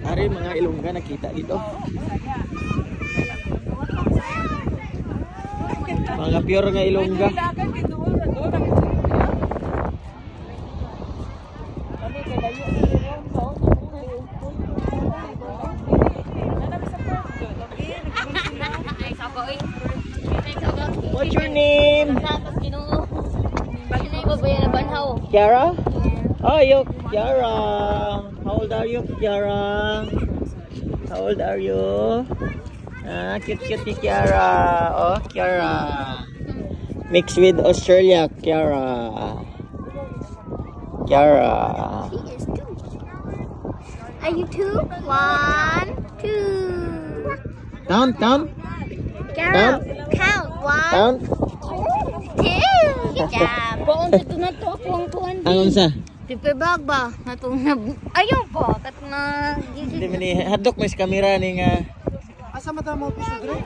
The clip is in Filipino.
Ari mga Ilongga nakita dito. Mga pure nga Ilongga. What's your name? Kiara? Oh, you Kiara. How old are you, Kiara? How old are you? Ah, cute ni Kiara. Oh, Kiara. Mixed with Australia, Kiara. Kiara. Are you two? 1, 2. Count. Count. Count. 1, Count. 2. Good job. Baon dito na to akong tuan. Anong sa? Pipibag ba? Ayun po. Kat na... Hindi man ni hadlok mas kamera ni nga. Asa mata mo piso dire?